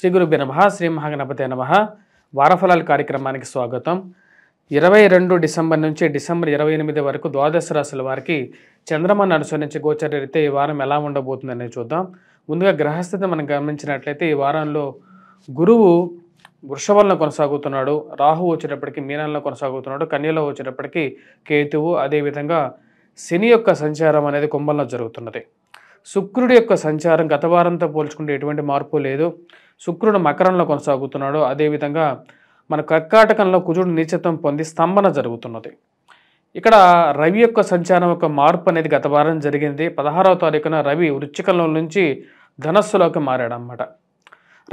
శ్రీ గురుభ్యో నమః. శ్రీ మహాగణపతే నమః. వారఫలాల కార్యక్రమానికి స్వాగతం. 22 డిసెంబర్ నుంచి డిసెంబర్ 28 వరకు ద్వాదశ రాశుల వారికి చంద్రమాన అనుసరించి గోచరీతే ఈ వారం ఎలా ఉండబోతుందని చూద్దాం. ముందుగా గ్రహస్థితి మనం గమనించినట్లయితే ఈ వారంలో గురువు వృషభంలో కొనసాగుతున్నాడు, రాహు వచ్చేటప్పటికి మీనంలో కొనసాగుతున్నాడు, కన్యలో వచ్చేటప్పటికి కేతువు, అదేవిధంగా శని యొక్క సంచారం అనేది కుంభంలో జరుగుతున్నది. శుక్రుడి యొక్క సంచారం గత వారంతో పోల్చుకుంటే ఎటువంటి మార్పు లేదు. శుక్రుడు మకరంలో కొనసాగుతున్నాడు, అదేవిధంగా మన కర్కాటకంలో కుజుడు నీచత్వం పొంది స్తంభన జరుగుతున్నది. ఇక్కడ రవి యొక్క సంచారం యొక్క మార్పు అనేది గత వారం జరిగింది. 16వ తారీఖున రవి వృశ్చికంలో నుంచి ధనస్సులోకి మారాడన్నమాట.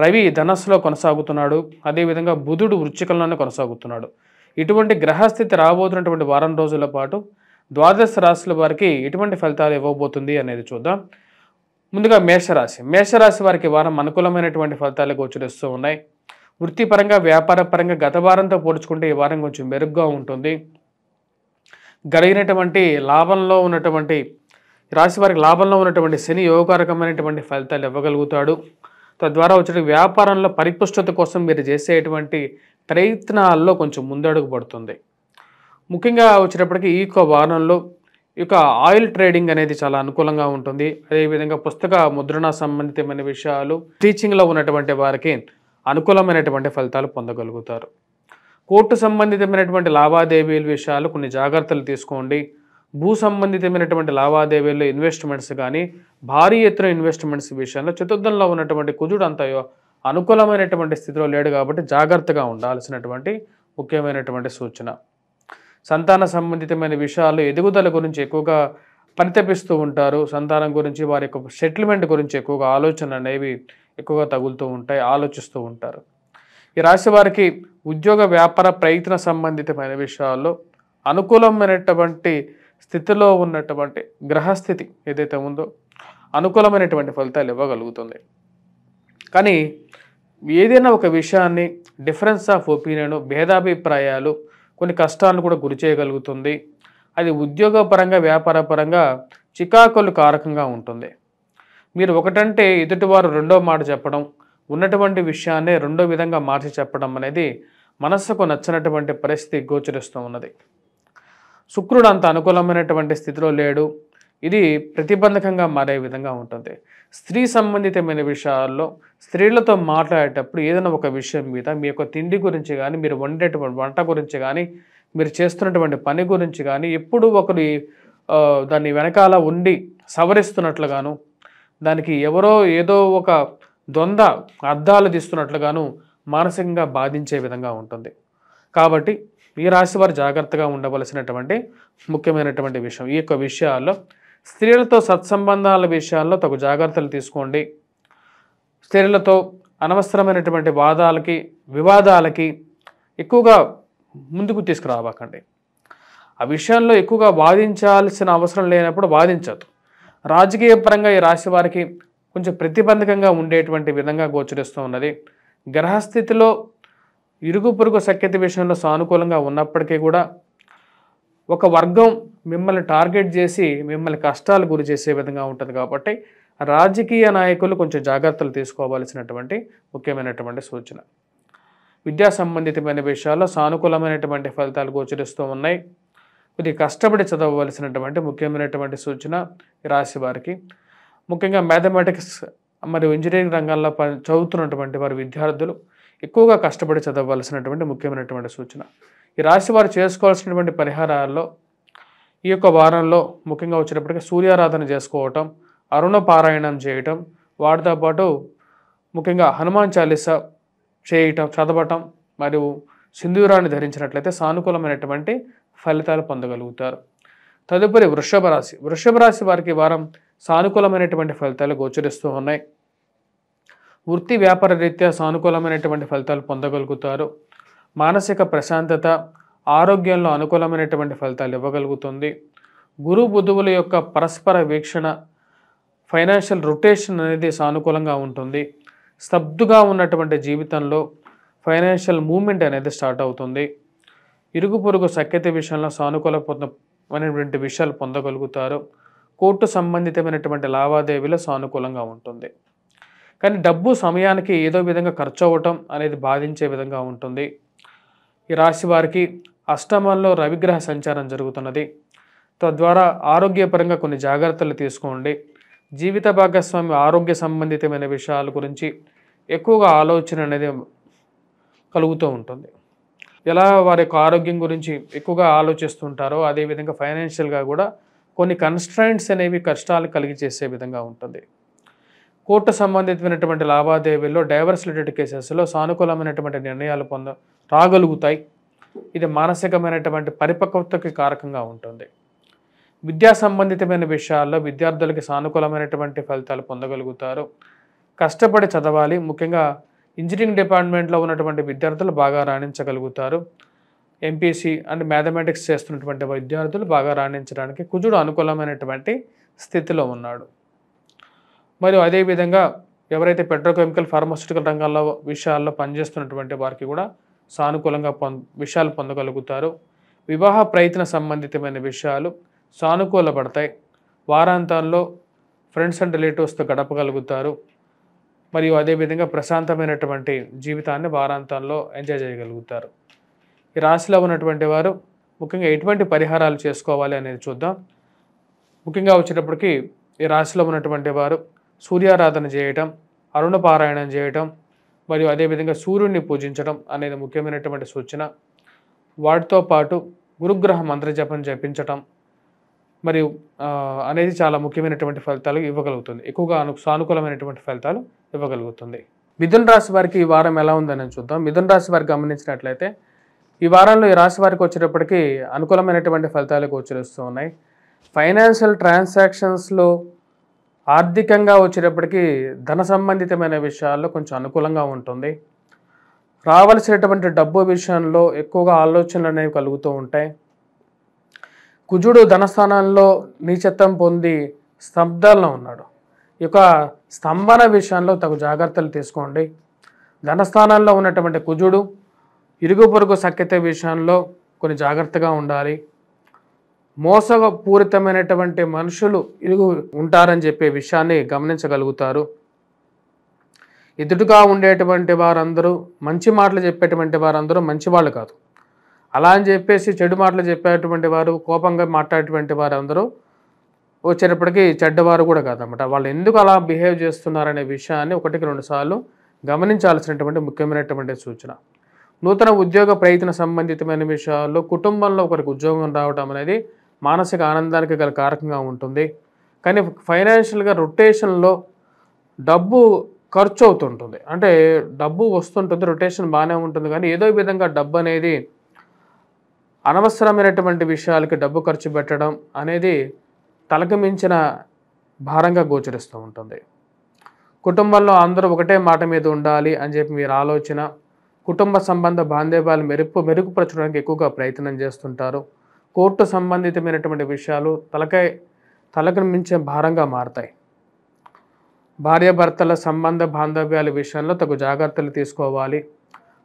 రవి ధనస్సులో కొనసాగుతున్నాడు, అదేవిధంగా బుధుడు వృశ్చికంలోనే కొనసాగుతున్నాడు. ఇటువంటి గ్రహస్థితి రాబోతున్నటువంటి వారం రోజుల పాటు ద్వాదశ రాశుల వారికి ఎటువంటి ఫలితాలు ఇవ్వబోతుంది అనేది చూద్దాం. ముందుగా మేషరాశి వారికి వారం అనుకూలమైనటువంటి ఫలితాలు గోచరిస్తూ ఉన్నాయి. వృత్తిపరంగా వ్యాపార పరంగా గత వారంతో పోల్చుకుంటే ఈ వారం కొంచెం మెరుగ్గా ఉంటుంది. కలిగినటువంటి లాభంలో ఉన్నటువంటి రాశి వారికి లాభంలో ఉన్నటువంటి శని యోగకారకమైనటువంటి ఫలితాలు ఇవ్వగలుగుతాడు. తద్వారా వచ్చే వ్యాపారంలో పరిపుష్టత కోసం మీరు చేసేటువంటి ప్రయత్నాల్లో కొంచెం ముందడుగు పడుతుంది. ముఖ్యంగా వచ్చేటప్పటికి ఈ వారంలో ఈ ఆయిల్ ట్రేడింగ్ అనేది చాలా అనుకూలంగా ఉంటుంది. అదేవిధంగా పుస్తక ముద్రణ సంబంధితమైన విషయాలు, టీచింగ్లో ఉన్నటువంటి వారికి అనుకూలమైనటువంటి ఫలితాలు పొందగలుగుతారు. కోర్టు సంబంధితమైనటువంటి లావాదేవీల విషయాలు కొన్ని జాగ్రత్తలు తీసుకోండి. భూ సంబంధితమైనటువంటి లావాదేవీల్లో ఇన్వెస్ట్మెంట్స్ కానీ భారీ ఎత్తున ఇన్వెస్ట్మెంట్స్ విషయంలో చతుర్థంలో ఉన్నటువంటి కుజుడు అంత అనుకూలమైనటువంటి స్థితిలో లేడు కాబట్టి జాగ్రత్తగా ఉండాల్సినటువంటి ముఖ్యమైనటువంటి సూచన. సంతాన సంబంధితమైన విషయాలు ఎదుగుదల గురించి ఎక్కువగా పరితపిస్తూ ఉంటారు. సంతానం గురించి వారి యొక్క సెటిల్మెంట్ గురించి ఎక్కువగా ఆలోచన అనేవి ఎక్కువగా తగులుతూ ఉంటాయి, ఆలోచిస్తూ ఉంటారు. ఈ రాశి వారికి ఉద్యోగ వ్యాపార ప్రయత్న సంబంధితమైన విషయాల్లో అనుకూలమైనటువంటి స్థితిలో ఉన్నటువంటి గ్రహస్థితి ఏదైతే ఉందో అనుకూలమైనటువంటి ఫలితాలు ఇవ్వగలుగుతుంది. కానీ ఏదైనా ఒక విషయాన్ని డిఫరెన్స్ ఆఫ్ ఒపీనియన్, భేదాభిప్రాయాలు కొన్ని కష్టాలను కూడా గురి చేయగలుగుతుంది. అది ఉద్యోగపరంగా వ్యాపార పరంగా చికాకులు కారకంగా ఉంటుంది. మీరు ఒకటంటే ఎదుటివారు రెండో మాట చెప్పడం, ఉన్నటువంటి విషయాన్ని రెండో విధంగా మార్చి చెప్పడం అనేది మనస్సుకు నచ్చినటువంటి పరిస్థితి గోచరిస్తూ ఉన్నది. శుక్రుడు అంత అనుకూలమైనటువంటి స్థితిలో లేడు. ఇది ప్రతిబంధకంగా మారే విధంగా ఉంటుంది. స్త్రీ సంబంధితమైన విషయాల్లో స్త్రీలతో మాట్లాడేటప్పుడు ఏదైనా ఒక విషయం మీద మీ యొక్క తిండి గురించి కానీ, మీరు వండేటువంటి వంట గురించి కానీ, మీరు చేస్తున్నటువంటి పని గురించి కానీ ఎప్పుడు ఒకరు దాన్ని వెనకాల ఉండి సవరిస్తున్నట్లుగాను, దానికి ఎవరో ఏదో ఒక ద్వంద్వ అర్థాలు తీస్తున్నట్లుగాను మానసికంగా బాధించే విధంగా ఉంటుంది. కాబట్టి ఈ రాశి వారు జాగ్రత్తగా ఉండవలసినటువంటి ముఖ్యమైనటువంటి విషయం ఈ యొక్క విషయాల్లో స్త్రీలతో సత్సంబంధాల విషయాల్లో తగు జాగ్రత్తలు తీసుకోండి. స్త్రీలతో అనవసరమైనటువంటి వాదాలకి, వివాదాలకి ఎక్కువగా ముందుకు తీసుకురావకండి. ఆ విషయాల్లో ఎక్కువగా వాదించాల్సిన అవసరం లేనప్పుడు వాదించదు. రాజకీయ పరంగా ఈ రాశి వారికి కొంచెం ప్రతిబంధకంగా ఉండేటువంటి విధంగా గోచరిస్తూ ఉన్నది. గ్రహస్థితిలో ఇరుగు పొరుగు సఖ్యత విషయంలో సానుకూలంగా ఉన్నప్పటికీ కూడా ఒక వర్గం మిమ్మల్ని టార్గెట్ చేసి మిమ్మల్ని కష్టాలు గురి చేసే విధంగా ఉంటుంది. కాబట్టి రాజకీయ నాయకులు కొంచెం జాగ్రత్తలు తీసుకోవాల్సినటువంటి ముఖ్యమైనటువంటి సూచన. విద్యా సంబంధితమైన విషయాల్లో సానుకూలమైనటువంటి ఫలితాలు గోచరిస్తూ ఉన్నాయి. కొద్దిగా కష్టపడి చదవవలసినటువంటి ముఖ్యమైనటువంటి సూచన ఈ రాశి వారికి. ముఖ్యంగా మ్యాథమెటిక్స్ మరియు ఇంజనీరింగ్ రంగాల్లో చదువుతున్నటువంటి వారి విద్యార్థులు ఎక్కువగా కష్టపడి చదవవలసినటువంటి ముఖ్యమైనటువంటి సూచన. ఈ రాశి వారు చేసుకోవాల్సినటువంటి పరిహారాల్లో ఈ యొక్క వారంలో ముఖ్యంగా వచ్చేటప్పటికి సూర్యారాధన చేసుకోవటం, అరుణ పారాయణం చేయటం, వాటితో పాటు ముఖ్యంగా హనుమాన్ చాలీసా చదవటం మరియు సింధూరాన్ని ధరించినట్లయితే సానుకూలమైనటువంటి ఫలితాలు పొందగలుగుతారు. తదుపరి వృషభ రాశి వారికి వారం సానుకూలమైనటువంటి ఫలితాలు గోచరిస్తూ ఉన్నాయి. వృత్తి వ్యాపార రీత్యా సానుకూలమైనటువంటి ఫలితాలు పొందగలుగుతారు. మానసిక ప్రశాంతత, ఆరోగ్యంలో అనుకూలమైనటువంటి ఫలితాలు ఇవ్వగలుగుతుంది. గురు బుధువుల యొక్క పరస్పర వీక్షణ, ఫైనాన్షియల్ రొటేషన్ అనేది సానుకూలంగా ఉంటుంది. స్తబ్దుగా ఉన్నటువంటి జీవితంలో ఫైనాన్షియల్ మూవ్మెంట్ అనేది స్టార్ట్ అవుతుంది. ఇరుగు పొరుగు సఖ్యత విషయంలో సానుకూలమైనటువంటి విషయాలు పొందగలుగుతారు. కోర్టు సంబంధితమైనటువంటి లావాదేవీలు సానుకూలంగా ఉంటుంది. కానీ డబ్బు సమయానికి ఏదో విధంగా ఖర్చు అవ్వటం అనేది బాధించే విధంగా ఉంటుంది. ఈ రాశి వారికి అష్టమంలో రవిగ్రహ సంచారం జరుగుతున్నది. తద్వారా ఆరోగ్యపరంగా కొన్ని జాగ్రత్తలు తీసుకోండి. జీవిత భాగస్వామి ఆరోగ్య సంబంధితమైన విషయాల గురించి ఎక్కువగా ఆలోచన అనేది కలుగుతూ ఉంటుంది. ఎలా వారి యొక్క ఆరోగ్యం గురించి ఎక్కువగా ఆలోచిస్తుంటారో అదేవిధంగా ఫైనాన్షియల్గా కూడా కొన్ని కన్స్ట్రైంట్స్ అనేవి కష్టాలు కలిగి చేసే విధంగా ఉంటుంది. కోర్టు సంబంధితమైనటువంటి లావాదేవీల్లో డైవర్స్ రిలేటెడ్ కేసెస్లో సానుకూలమైనటువంటి నిర్ణయాలు రాగలుగుతాయి. ఇది మానసికమైనటువంటి పరిపక్వతకి కారకంగా ఉంటుంది. విద్యా సంబంధితమైన విషయాల్లో విద్యార్థులకి సానుకూలమైనటువంటి ఫలితాలు పొందగలుగుతారు. కష్టపడి చదవాలి. ముఖ్యంగా ఇంజనీరింగ్ డిపార్ట్మెంట్లో ఉన్నటువంటి విద్యార్థులు బాగా రాణించగలుగుతారు. ఎంపీసీ అండ్ మ్యాథమెటిక్స్ చేస్తున్నటువంటి విద్యార్థులు బాగా రాణించడానికి కుజుడు అనుకూలమైనటువంటి స్థితిలో ఉన్నాడు. మరియు అదేవిధంగా ఎవరైతే పెట్రోకెమికల్ ఫార్మాస్యూటికల్ రంగాల్లో విషయాల్లో పనిచేస్తున్నటువంటి వారికి కూడా సానుకూలంగా విషయాలు పొందగలుగుతారు. వివాహ ప్రయత్న సంబంధితమైన విషయాలు సానుకూలపడతాయి. వారాంతాల్లో ఫ్రెండ్స్ అండ్ రిలేటివ్స్తో గడపగలుగుతారు. మరియు అదేవిధంగా ప్రశాంతమైనటువంటి జీవితాన్ని వారాంతాల్లో ఎంజాయ్ చేయగలుగుతారు. ఈ రాశిలో ఉన్నటువంటి వారు ముఖ్యంగా ఎటువంటి పరిహారాలు చేసుకోవాలి అనేది చూద్దాం. ముఖ్యంగా వచ్చేటప్పటికి ఈ రాశిలో ఉన్నటువంటి వారు సూర్యారాధన చేయటం, అరుణ పారాయణం చేయటం మరియు అదేవిధంగా సూర్యుడిని పూజించడం అనేది ముఖ్యమైనటువంటి సూచన. వాటితో పాటు గురుగ్రహ మంత్రజపం జపించటం మరియు అనేది చాలా ముఖ్యమైనటువంటి ఫలితాలు ఇవ్వగలుగుతుంది. ఎక్కువగా సానుకూలమైనటువంటి ఫలితాలు ఇవ్వగలుగుతుంది. మిథున రాశి వారికి ఈ వారం ఎలా ఉందని చూద్దాం. మిథున రాశి వారికి గమనించినట్లయితే ఈ వారంలో ఈ రాశి వారికి వచ్చేటప్పటికి అనుకూలమైనటువంటి ఫలితాలు గోచరిస్తూ ఉన్నాయి. ఫైనాన్షియల్ ట్రాన్సాక్షన్స్లో ఆర్థికంగా వచ్చేటప్పటికి ధన సంబంధితమైన విషయాల్లో కొంచెం అనుకూలంగా ఉంటుంది. రావాల్సినటువంటి డబ్బు విషయంలో ఎక్కువగా ఆలోచనలు అనేవి కలుగుతూ ఉంటాయి. కుజుడు ధనస్థానంలో నీచత్వం పొంది స్తబ్దాల్లో ఉన్నాడు. ఈ యొక్క స్తంభన విషయంలో తగు జాగ్రత్తలు తీసుకోండి. ధనస్థానంలో ఉన్నటువంటి కుజుడు ఇరుగు పొరుగు సఖ్యత విషయంలో కొన్ని జాగ్రత్తగా ఉండాలి. మోసపూరితమైనటువంటి మనుషులు ఉంటారని చెప్పే విషయాన్ని గమనించగలుగుతారు. ఎదుటిగా ఉండేటువంటి వారందరూ మంచి మాటలు చెప్పేటువంటి వారందరూ మంచివాళ్ళు కాదు. అలా అని చెప్పేసి చెడు మాటలు చెప్పేటువంటి వారు, కోపంగా మాట్లాడేటువంటి వారందరూ వచ్చేటప్పటికి చెడ్డవారు కూడా కాదన్నమాట. వాళ్ళు ఎందుకు అలా బిహేవ్ చేస్తున్నారనే విషయాన్ని 1-2 సార్లు గమనించాల్సినటువంటి ముఖ్యమైనటువంటి సూచన. నూతన ఉద్యోగ ప్రయత్న సంబంధితమైన విషయాల్లో కుటుంబంలో ఒకరికి ఉద్యోగం రావడం అనేది మానసిక ఆనందానికి గల కారకంగా ఉంటుంది. కానీ ఫైనాన్షియల్గా రొటేషన్లో డబ్బు ఖర్చు అవుతుంటుంది. అంటే డబ్బు వస్తుంటుంది, రొటేషన్ బాగానే ఉంటుంది. కానీ ఏదో విధంగా డబ్బు అనేది అనవసరమైనటువంటి విషయాలకి డబ్బు ఖర్చు పెట్టడం అనేది తలకు మించిన భారంగా గోచరిస్తూ ఉంటుంది. కుటుంబంలో అందరూ ఒకటే మాట మీద ఉండాలి అని చెప్పి మీరు ఆలోచన, కుటుంబ సంబంధ బాంధవ్యాలు మెరుగుపరచడానికి ఎక్కువగా ప్రయత్నం చేస్తుంటారు. కోర్టు సంబంధితమైనటువంటి విషయాలు తలకు మించే భారంగా మారతాయి. భార్యాభర్తల సంబంధ బాంధవ్యాల విషయంలో తగు జాగ్రత్తలు తీసుకోవాలి.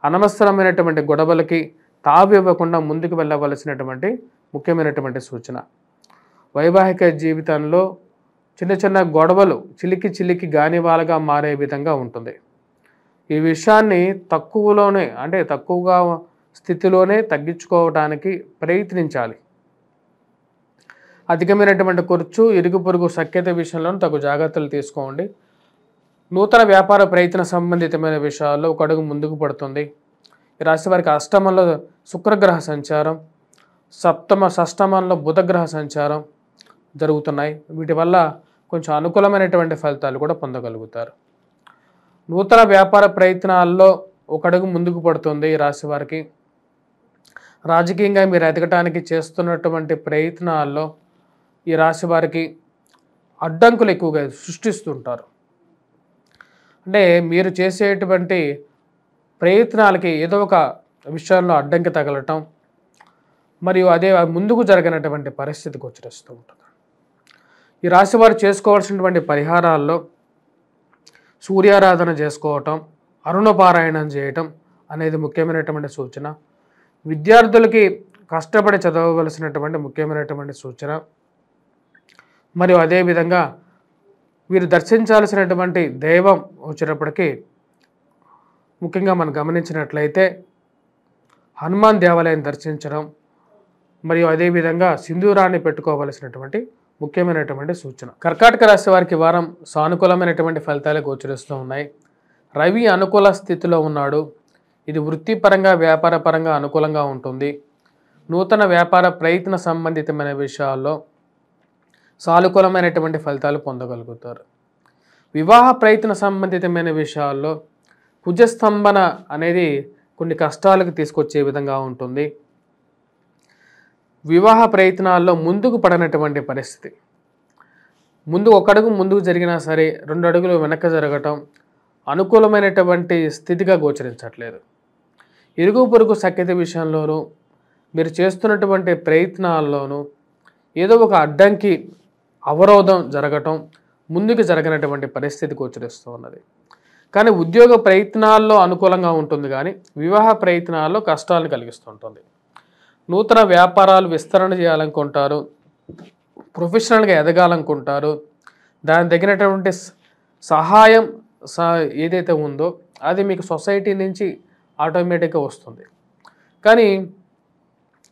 అనవసరమైనటువంటి గొడవలకి తావివ్వకుండా ముందుకు వెళ్ళవలసినటువంటి ముఖ్యమైనటువంటి సూచన. వైవాహిక జీవితంలో చిన్న చిన్న గొడవలు చిలికి గానివాలుగా మారే విధంగా ఉంటుంది. ఈ విషయాన్ని తక్కువగా స్థితిలోనే తగ్గించుకోవడానికి ప్రయత్నించాలి. అధికమైనటువంటి ఖర్చు, ఇరుగు పొరుగు సఖ్యత విషయంలో తగు జాగ్రత్తలు తీసుకోండి. నూతన వ్యాపార ప్రయత్న సంబంధితమైన విషయాల్లో ఒక అడుగు ముందుకు పడుతుంది. ఈ రాశి వారికి అష్టమంలో శుక్రగ్రహ సంచారం, షష్టమంలో బుధగ్రహ సంచారం జరుగుతున్నాయి. వీటి వల్ల కొంచెం అనుకూలమైనటువంటి ఫలితాలు కూడా పొందగలుగుతారు. నూతన వ్యాపార ప్రయత్నాల్లో ఒక అడుగు ముందుకు పడుతుంది ఈ రాశి వారికి. రాజకీయంగా మీరు ఎదగటానికి చేస్తున్నటువంటి ప్రయత్నాల్లో ఈ రాశి వారికి అడ్డంకులు ఎక్కువగా సృష్టిస్తుంటారు. అంటే మీరు చేసేటువంటి ప్రయత్నాలకి ఏదో ఒక విషయంలో అడ్డంకి తగలటం మరియు అదే ముందుకు జరగనటువంటి పరిస్థితి గోచరిస్తూ ఉంటుంది. ఈ రాశి వారు చేసుకోవాల్సినటువంటి పరిహారాల్లో సూర్యారాధన చేసుకోవటం, అరుణ పారాయణం చేయటం అనేది ముఖ్యమైనటువంటి సూచన. విద్యార్థులకి కష్టపడి చదవవలసినటువంటి ముఖ్యమైనటువంటి సూచన. మరియు అదేవిధంగా వీరు దర్శించాల్సినటువంటి దైవం వచ్చేటప్పటికి ముఖ్యంగా మనం గమనించినట్లయితే హనుమాన్ దేవాలయం దర్శించడం మరియు అదేవిధంగా సింధూరాన్ని పెట్టుకోవలసినటువంటి ముఖ్యమైనటువంటి సూచన. కర్కాటక రాశి వారికి వారం సానుకూలమైనటువంటి ఫలితాలు గోచరిస్తూ ఉన్నాయి. రవి అనుకూల స్థితిలో ఉన్నాడు. ఇది వృత్తిపరంగా వ్యాపారపరంగా అనుకూలంగా ఉంటుంది. నూతన వ్యాపార ప్రయత్న సంబంధితమైన విషయాల్లో సానుకూలమైనటువంటి ఫలితాలు పొందగలుగుతారు. వివాహ ప్రయత్న సంబంధితమైన విషయాల్లో కుజస్తంభన అనేది కొన్ని కష్టాలకు తీసుకొచ్చే విధంగా ఉంటుంది. వివాహ ప్రయత్నాల్లో ముందుకు పడనటువంటి పరిస్థితి, ముందు ఒక అడుగు ముందుకు జరిగినా సరే 2 అడుగులు వెనక్కి జరగటం అనుకూలమైనటువంటి స్థితిగా గోచరించట్లేదు. ఇరుగు పొరుగు సఖ్యత విషయంలోనూ మీరు చేస్తున్నటువంటి ప్రయత్నాల్లోనూ ఏదో ఒక అడ్డంకి అవరోధం జరగటం ముందుకు జరగనటువంటి పరిస్థితి గోచరిస్తూ ఉన్నది. కానీ ఉద్యోగ ప్రయత్నాల్లో అనుకూలంగా ఉంటుంది, కానీ వివాహ ప్రయత్నాల్లో కష్టాలను కలిగిస్తుంటుంది. నూతన వ్యాపారాలు విస్తరణ చేయాలనుకుంటారు, ప్రొఫెషనల్గా ఎదగాలనుకుంటారు. దానికి తగినటువంటి సహాయం ఏదైతే ఉందో అది మీకు సొసైటీ నుంచి ఆటోమేటిక్గా వస్తుంది. కానీ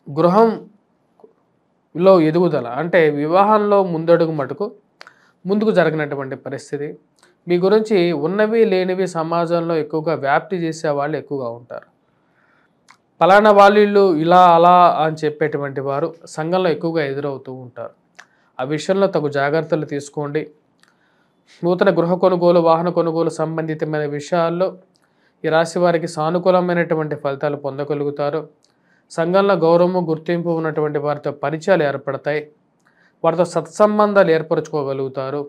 గృహంలో ఎదుగుదల అంటే వివాహంలో ముందడుగు మటుకు ముందుకు జరగనటువంటి పరిస్థితి. మీ గురించి ఉన్నవి లేనివి సమాజంలో ఎక్కువగా వ్యాప్తి చేసే వాళ్ళు ఎక్కువగా ఉంటారు. పలానా వాళ్ళు ఇలా అలా అని చెప్పేటువంటి వారు సంఘంలో ఎక్కువగా ఎదురవుతూ ఉంటారు. ఆ విషయంలో తగు జాగ్రత్తలు తీసుకోండి. నూతన గృహ కొనుగోలు, వాహన కొనుగోలు సంబంధితమైన విషయాల్లో ఈ రాశి వారికి సానుకూలమైనటువంటి ఫలితాలు పొందగలుగుతారు. సంఘంలో గౌరవము, గుర్తింపు ఉన్నటువంటి వారితో పరిచయాలు ఏర్పడతాయి. వారితో సత్సంబంధాలు ఏర్పరచుకోగలుగుతారు.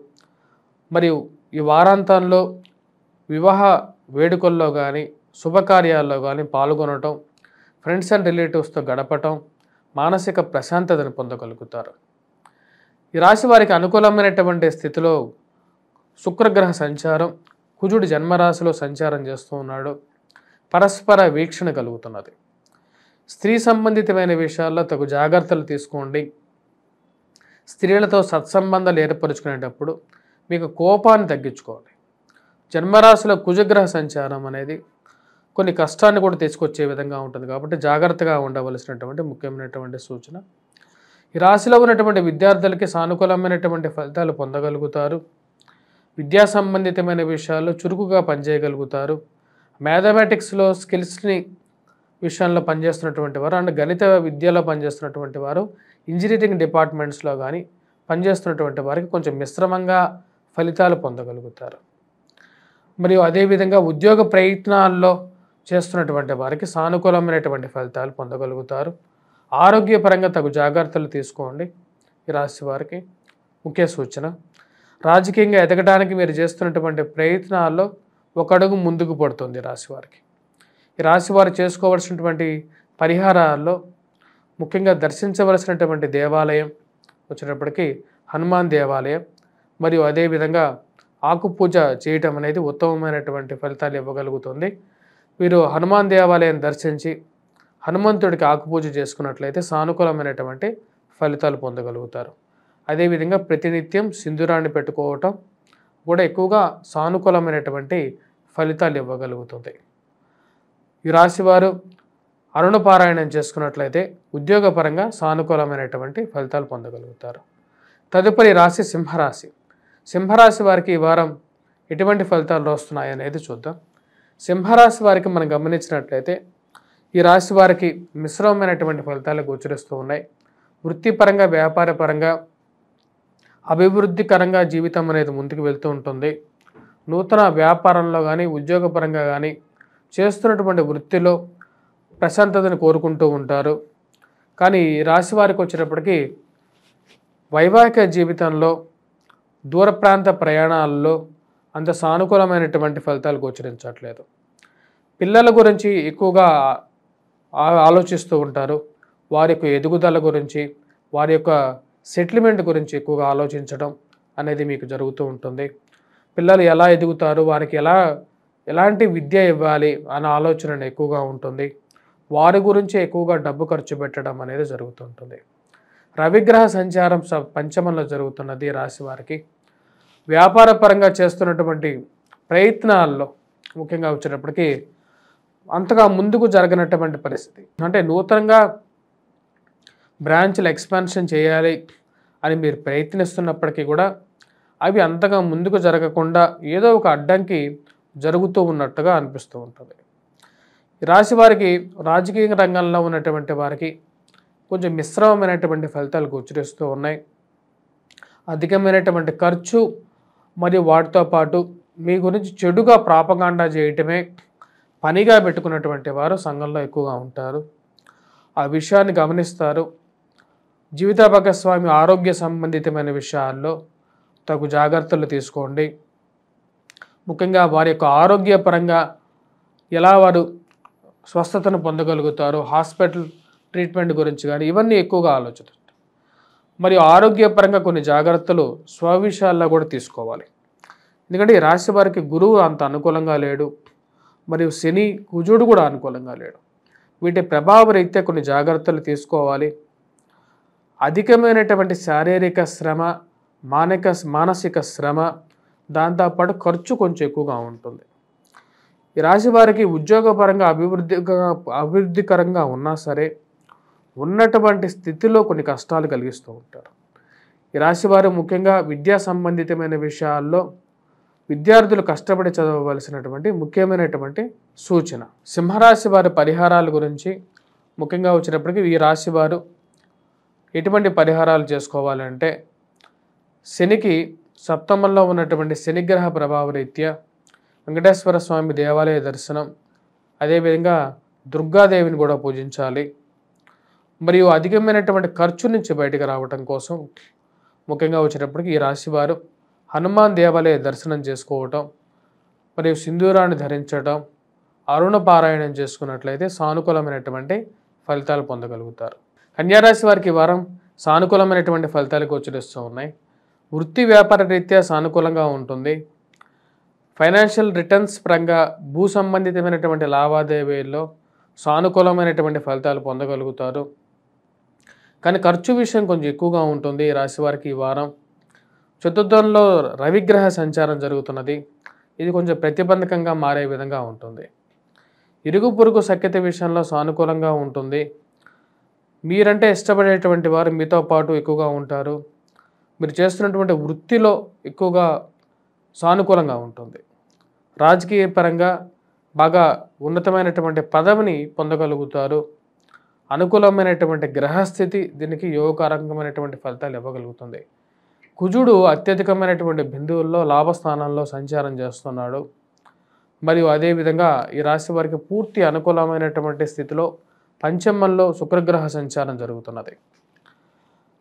మరియు ఈ వారాంతంలో వివాహ వేడుకల్లో కానీ శుభకార్యాల్లో కానీ పాల్గొనటం, ఫ్రెండ్స్ అండ్ రిలేటివ్స్తో గడపటం మానసిక ప్రశాంతతను పొందగలుగుతారు. ఈ రాశి వారికి అనుకూలమైనటువంటి స్థితిలో శుక్రగ్రహ సంచారం, కుజుడు జన్మరాశిలో సంచారం చేస్తూ ఉన్నాడు. పరస్పర వీక్షణ కలుగుతున్నది. స్త్రీ సంబంధితమైన విషయాల్లో తగు జాగ్రత్తలు తీసుకోండి. స్త్రీలతో సత్సంబంధాలు ఏర్పరచుకునేటప్పుడు మీకు కోపాన్ని తగ్గించుకోవాలి. జన్మరాశిలో కుజగ్రహ సంచారం అనేది కొన్ని కష్టాన్ని కూడా తీసుకొచ్చే విధంగా ఉంటుంది, కాబట్టి జాగ్రత్తగా ఉండవలసినటువంటి ముఖ్యమైనటువంటి సూచన. ఈ రాశిలో ఉన్నటువంటి విద్యార్థులకి సానుకూలమైనటువంటి ఫలితాలు పొందగలుగుతారు. విద్యా సంబంధితమైన విషయాల్లో చురుకుగా పనిచేయగలుగుతారు. మ్యాథమెటిక్స్లో స్కిల్స్ని విషయంలో పనిచేస్తున్నటువంటి వారు అండ్ గణిత విద్యలో పనిచేస్తున్నటువంటి వారు, ఇంజనీరింగ్ డిపార్ట్మెంట్స్లో కానీ పనిచేస్తున్నటువంటి వారికి కొంచెం మిశ్రమంగా ఫలితాలు పొందగలుగుతారు. మరియు అదేవిధంగా ఉద్యోగ ప్రయత్నాల్లో చేస్తున్నటువంటి వారికి సానుకూలమైనటువంటి ఫలితాలు పొందగలుగుతారు. ఆరోగ్యపరంగా తగు జాగ్రత్తలు తీసుకోండి. ఈ రాశి వారికి ముఖ్య సూచన. రాజకీయంగా ఎదగడానికి మీరు చేస్తున్నటువంటి ప్రయత్నాల్లో ఒక అడుగు ముందుకు పడుతుంది రాశి వారికి. ఈ రాశి వారు చేసుకోవాల్సినటువంటి పరిహారాల్లో ముఖ్యంగా దర్శించవలసినటువంటి దేవాలయం వచ్చేటప్పటికి హనుమాన్ దేవాలయం, మరియు అదేవిధంగా ఆకుపూజ చేయటం అనేది ఉత్తమమైనటువంటి ఫలితాలు ఇవ్వగలుగుతుంది. వీరు హనుమాన్ దేవాలయం దర్శించి హనుమంతుడికి ఆకుపూజ చేసుకున్నట్లయితే సానుకూలమైనటువంటి ఫలితాలు పొందగలుగుతారు. అదేవిధంగా ప్రతినిత్యం సింధూరాన్ని పెట్టుకోవటం కూడా ఎక్కువగా సానుకూలమైనటువంటి ఫలితాలు ఇవ్వగలుగుతుంది. ఈ రాశివారు అరుణపారాయణం చేసుకున్నట్లయితే ఉద్యోగపరంగా సానుకూలమైనటువంటి ఫలితాలు పొందగలుగుతారు. తదుపరి రాశి సింహరాశి. సింహరాశి వారికి ఈ వారం ఎటువంటి ఫలితాలు వస్తున్నాయి అనేది చూద్దాం. సింహరాశి వారికి మనం గమనించినట్లయితే ఈ రాశి వారికి మిశ్రమమైనటువంటి ఫలితాలు గోచరిస్తూ ఉన్నాయి. వృత్తిపరంగా వ్యాపారపరంగా అభివృద్ధికరంగా జీవితం అనేది ముందుకు వెళ్తూ ఉంటుంది. నూతన వ్యాపారంలో కానీ ఉద్యోగపరంగా కానీ చేస్తున్నటువంటి వృత్తిలో ప్రశాంతతను కోరుకుంటూ ఉంటారు. కానీ ఈ రాశి వారికి వచ్చేటప్పటికి వైవాహిక జీవితంలో దూర ప్రాంత ప్రయాణాల్లో అంత సానుకూలమైనటువంటి ఫలితాలు గోచరించట్లేదు. పిల్లల గురించి ఎక్కువగా ఆలోచిస్తూ ఉంటారు. వారి యొక్క ఎదుగుదల గురించి, వారి యొక్క సెటిల్మెంట్ గురించి ఎక్కువగా ఆలోచించడం అనేది మీకు జరుగుతూ ఉంటుంది. పిల్లలు ఎలా ఎదుగుతారు, వారికి ఎలాంటి విద్య ఇవ్వాలి అనే ఆలోచన ఎక్కువగా ఉంటుంది. వారి గురించి ఎక్కువగా డబ్బు ఖర్చు పెట్టడం అనేది జరుగుతుంటుంది. రవిగ్రహ సంచారం పంచమంలో జరుగుతున్నది రాశి వారికి. వ్యాపార పరంగా చేస్తున్నటువంటి ప్రయత్నాల్లో ముఖ్యంగా వచ్చేటప్పటికి అంతగా ముందుకు జరగనటువంటి పరిస్థితి. అంటే నూతనంగా బ్రాంచ్లు ఎక్స్పాన్షన్ చేయాలి అని మీరు ప్రయత్నిస్తున్నప్పటికీ కూడా అవి అంతగా ముందుకు జరగకుండా ఏదో ఒక అడ్డంకి జరుగుతూ ఉన్నట్టుగా అనిపిస్తూ ఉంటుంది. ఈ రాశి వారికి రాజకీయ రంగంలో ఉన్నటువంటి వారికి కొంచెం మిశ్రమమైనటువంటి ఫలితాలు గోచరిస్తూ ఉన్నాయి. అధికమైనటువంటి ఖర్చు మరియు వాటితో పాటు మీ గురించి చెడుగా ప్రాపగాండా చేయటమే పనిగా పెట్టుకున్నటువంటి వారు సంఘంలో ఎక్కువగా ఉంటారు. ఆ విషయాన్ని గమనిస్తారు. జీవిత భాగస్వామి ఆరోగ్య సంబంధితమైన విషయాల్లో తగు జాగ్రత్తలు తీసుకోండి. ముఖ్యంగా వారి యొక్క ఆరోగ్యపరంగా ఎలా వారు స్వస్థతను పొందగలుగుతారు, హాస్పిటల్ ట్రీట్మెంట్ గురించి కానీ ఇవన్నీ ఎక్కువగా ఆలోచిస్తారు. మరియు ఆరోగ్యపరంగా కొన్ని జాగ్రత్తలు స్వవిషయాల్లో కూడా తీసుకోవాలి. ఎందుకంటే ఈ రాశి వారికి గురువు అంత అనుకూలంగా లేడు, మరియు శని కుజుడు కూడా అనుకూలంగా లేడు. వీటి ప్రభావ రీత్యా కొన్ని జాగ్రత్తలు తీసుకోవాలి. అధికమైనటువంటి శారీరక శ్రమ, మానసిక శ్రమ, దాంతోపాటు ఖర్చు కొంచెం ఎక్కువగా ఉంటుంది. ఈ రాశి వారికి ఉద్యోగపరంగా అభివృద్ధికరంగా ఉన్నా సరే ఉన్నటువంటి స్థితిలో కొన్ని కష్టాలు కలిగిస్తూ ఉంటారు. ఈ రాశి వారు ముఖ్యంగా విద్యా సంబంధితమైన విషయాల్లో విద్యార్థులు కష్టపడి చదవవలసినటువంటి ముఖ్యమైనటువంటి సూచన. సింహరాశి వారి పరిహారాల గురించి ముఖ్యంగా వచ్చినప్పటికీ ఈ రాశి వారు ఎటువంటి పరిహారాలు చేసుకోవాలంటే శనికి సప్తమంలో ఉన్నటువంటి శనిగ్రహ ప్రభావ రీత్యా వెంకటేశ్వర స్వామి దేవాలయ దర్శనం, అదేవిధంగా దుర్గాదేవిని కూడా పూజించాలి. మరియు అధికమైనటువంటి ఖర్చు నుంచి బయటకు రావటం కోసం ముఖ్యంగా వచ్చేటప్పటికి ఈ రాశివారు హనుమాన్ దేవాలయ దర్శనం చేసుకోవటం, మరియు సింధూరాన్ని ధరించడం, అరుణ పారాయణం చేసుకున్నట్లయితే సానుకూలమైనటువంటి ఫలితాలు పొందగలుగుతారు. కన్యారాశి వారికి ఈ వారం సానుకూలమైనటువంటి ఫలితాలు గోచరిస్తూ ఉన్నాయి. వృత్తి వ్యాపార రీత్యా సానుకూలంగా ఉంటుంది. ఫైనాన్షియల్ రిటర్న్స్ పరంగా భూ సంబంధితమైనటువంటి లావాదేవీల్లో సానుకూలమైనటువంటి ఫలితాలు పొందగలుగుతారు. కానీ ఖర్చు విషయం కొంచెం ఎక్కువగా ఉంటుంది ఈ రాశి వారికి ఈ వారం. చతుర్థంలో రవిగ్రహ సంచారం జరుగుతున్నది. ఇది కొంచెం ప్రతిబంధకంగా మారే విధంగా ఉంటుంది. ఇరుగు పొరుగు సఖ్యత విషయంలో సానుకూలంగా ఉంటుంది. మీరంటే ఇష్టపడేటువంటి వారు మీతో పాటు ఎక్కువగా ఉంటారు. మీరు చేస్తున్నటువంటి వృత్తిలో ఎక్కువగా సానుకూలంగా ఉంటుంది. రాజకీయ పరంగా బాగా ఉన్నతమైనటువంటి పదవిని పొందగలుగుతారు. అనుకూలమైనటువంటి గ్రహస్థితి దీనికి యోగకారకమైనటువంటి ఫలితాలు ఇవ్వగలుగుతుంది. కుజుడు అత్యధికమైనటువంటి బిందువుల్లో లాభస్థానంలో సంచారం చేస్తున్నాడు. మరియు అదేవిధంగా ఈ రాశి వారికి పూర్తి అనుకూలమైనటువంటి స్థితిలో పంచమంలో శుక్రగ్రహ సంచారం జరుగుతున్నది.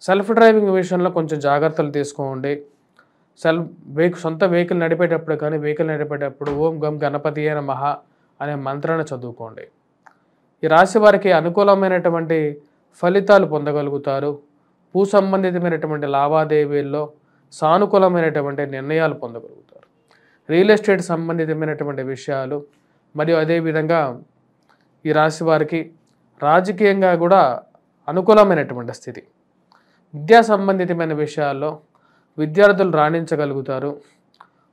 సెల్ఫ్ డ్రైవింగ్ విషయంలో కొంచెం జాగ్రత్తలు తీసుకోండి. సొంత వెహికల్ నడిపేటప్పుడు ఓం గం గణపతియే నమః అనే మంత్రాన్ని చదువుకోండి. ఈ రాశి వారికి అనుకూలమైనటువంటి ఫలితాలు పొందగలుగుతారు. భూ సంబంధితమైనటువంటి లావాదేవీల్లో సానుకూలమైనటువంటి నిర్ణయాలు పొందగలుగుతారు. రియల్ ఎస్టేట్ సంబంధితమైనటువంటి విషయాలు, మరియు అదేవిధంగా ఈ రాశి వారికి రాజకీయంగా కూడా అనుకూలమైనటువంటి స్థితి. విద్యా సంబంధితమైన విషయాల్లో విద్యార్థులు రాణించగలుగుతారు.